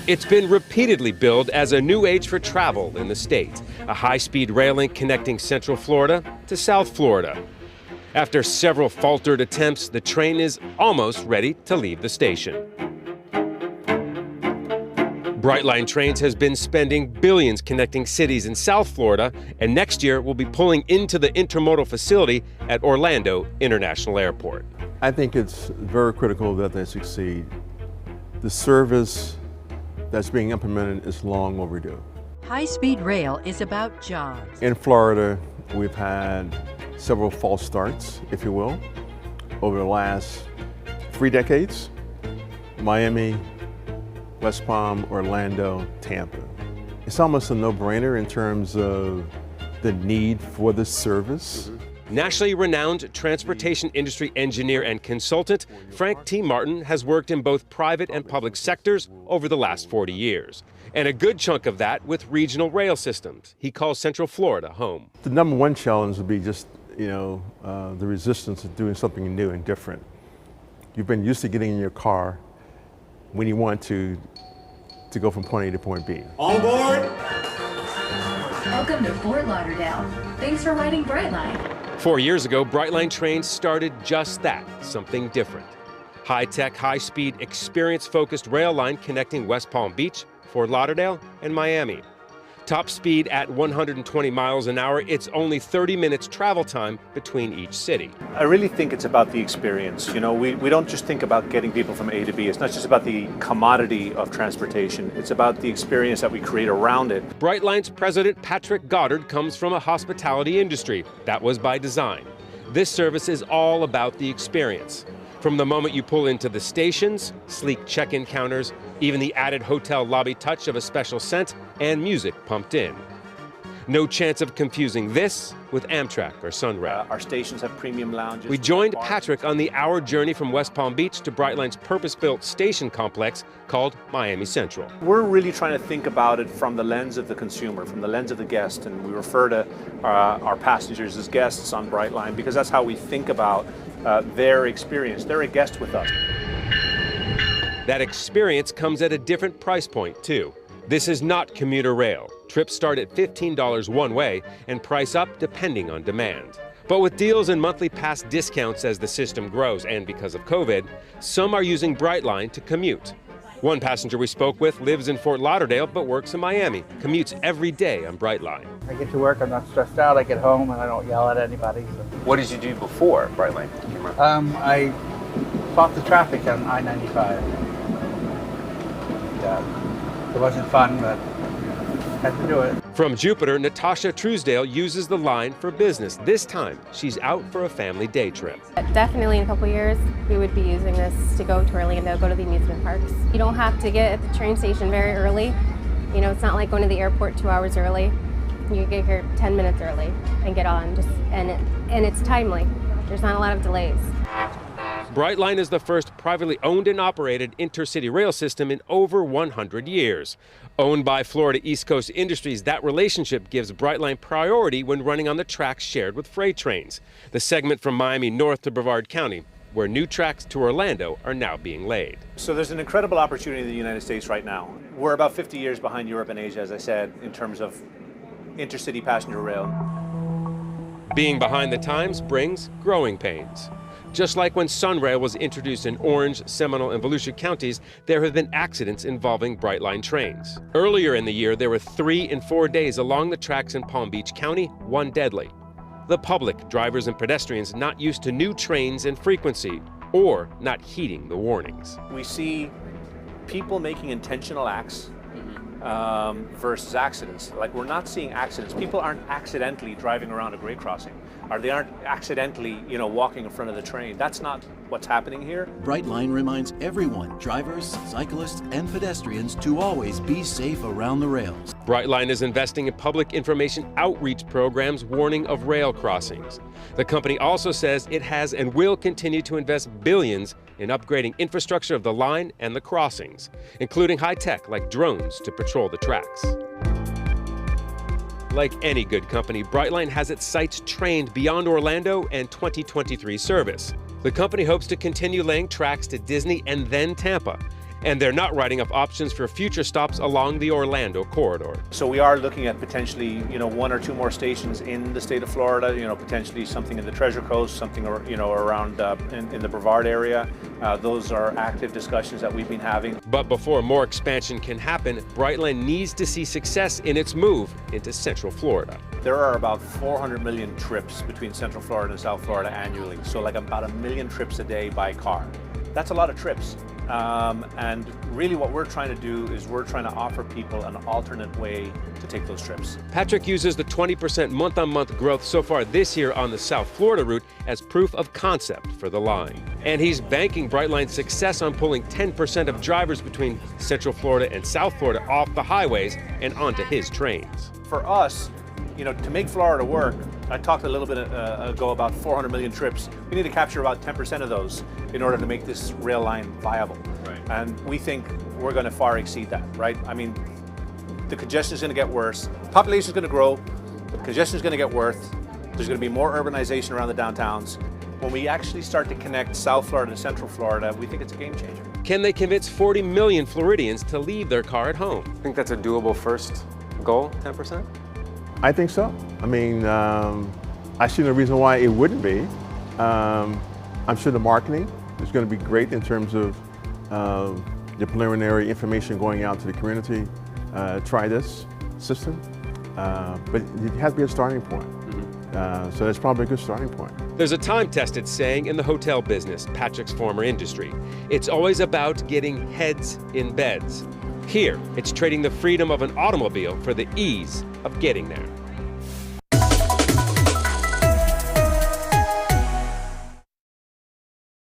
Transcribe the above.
It's been repeatedly billed as a new age for travel in the state, a high-speed rail link connecting Central Florida to South Florida. After several faltered attempts, the train is almost ready to leave the station. Brightline Trains has been spending billions connecting cities in South Florida, and next year will be pulling into the intermodal facility at Orlando International Airport. I think it's very critical that they succeed. The service that's being implemented is long overdue. High-speed rail is about jobs. In Florida, we've had several false starts, if you will, over the last 3 decades. Miami, West Palm, Orlando, Tampa. It's almost a no-brainer in terms of the need for this service. Nationally renowned transportation industry engineer and consultant, Frank T. Martin has worked in both private and public sectors over the last 40 years. And a good chunk of that with regional rail systems. He calls Central Florida home. The number one challenge would be just, the resistance of doing something new and different. You've been used to getting in your car when you want to go from point A to point B. All aboard! Welcome to Fort Lauderdale. Thanks for riding Brightline. 4 years ago, Brightline Trains started just that, something different. High-tech, high-speed, experience-focused rail line connecting West Palm Beach, Fort Lauderdale, and Miami. Top speed at 120 miles an hour, it's only 30 minutes travel time between each city. I really think it's about the experience. We don't just think about getting people from A to B. It's not just about the commodity of transportation. It's about the experience that we create around it. Brightline's president, Patrick Goddard, comes from a hospitality industry. That was by design. This service is all about the experience. From the moment you pull into the stations, sleek check-in counters, even the added hotel lobby touch of a special scent and music pumped in. No chance of confusing this with Amtrak or Sunrail. Our stations have premium lounges. We joined Patrick on the hour journey from West Palm Beach to Brightline's purpose-built station complex called Miami Central. We're really trying to think about it from the lens of the consumer, from the lens of the guest, and we refer to our passengers as guests on Brightline because that's how we think about their experience. They're a guest with us. That experience comes at a different price point, too. This is not commuter rail. Trips start at $15 one way and price up depending on demand. But with deals and monthly pass discounts as the system grows and because of COVID, some are using Brightline to commute. One passenger we spoke with lives in Fort Lauderdale but works in Miami, commutes every day on Brightline. I get to work, I'm not stressed out, I get home and I don't yell at anybody. So. What did you do before Brightline? I fought the traffic on I-95. It wasn't fun, but had to do it. From Jupiter, Natasha Truesdale uses the line for business. This time, she's out for a family day trip. Definitely in a couple years, we would be using this to go to Orlando, go to the amusement parks. You don't have to get at the train station very early. It's not like going to the airport 2 hours early. You get here 10 minutes early and get on, and it's timely. There's not a lot of delays. Brightline is the first privately owned and operated intercity rail system in over 100 years. Owned by Florida East Coast Industries, that relationship gives Brightline priority when running on the tracks shared with freight trains, the segment from Miami north to Brevard County, where new tracks to Orlando are now being laid. So there's an incredible opportunity in the United States right now. We're about 50 years behind Europe and Asia, as I said, in terms of intercity passenger rail. Being behind the times brings growing pains. Just like when Sunrail was introduced in Orange, Seminole, and Volusia counties, there have been accidents involving Brightline trains. Earlier in the year, there were 3 in 4 days along the tracks in Palm Beach County, 1 deadly. The public, drivers and pedestrians, not used to new trains and frequency, or not heeding the warnings. We see people making intentional acts versus accidents. Like, we're not seeing accidents. People aren't accidentally driving around a grade crossing, or they aren't accidentally, walking in front of the train. That's not what's happening here. Brightline reminds everyone, drivers, cyclists, and pedestrians, to always be safe around the rails. Brightline is investing in public information outreach programs warning of rail crossings. The company also says it has and will continue to invest billions in upgrading infrastructure of the line and the crossings, including high-tech like drones to patrol the tracks. Like any good company, Brightline has its sites trained beyond Orlando and 2023 service. The company hopes to continue laying tracks to Disney and then Tampa, And they're not writing up options for future stops along the Orlando corridor. So we are looking at potentially, one or two more stations in the state of Florida, potentially something in the Treasure Coast, something, around in the Brevard area. Those are active discussions that we've been having. But before more expansion can happen, Brightline needs to see success in its move into Central Florida. There are about 400 million trips between Central Florida and South Florida annually. So like about 1 million trips a day by car. That's a lot of trips. And really what we're trying to do is we're trying to offer people an alternate way to take those trips. Patrick uses the 20% month-on-month growth so far this year on the South Florida route as proof of concept for the line. And he's banking Brightline's success on pulling 10% of drivers between Central Florida and South Florida off the highways and onto his trains. For us, to make Florida work, I talked a little bit ago about 400 million trips. We need to capture about 10% of those in order to make this rail line viable. Right. And we think we're going to far exceed that, right? I mean, the congestion is going to get worse. Population is going to grow. The congestion is going to get worse. There's going to be more urbanization around the downtowns. When we actually start to connect South Florida to Central Florida, we think it's a game changer. Can they convince 40 million Floridians to leave their car at home? I think that's a doable first goal, 10%? I think so. I mean, I see no reason why it wouldn't be. I'm sure the marketing is going to be great in terms of the preliminary information going out to the community. Try this system, but it has to be a starting point. So that's probably a good starting point. There's a time-tested saying in the hotel business, Patrick's former industry. It's always about getting heads in beds. Here, it's trading the freedom of an automobile for the ease of getting there.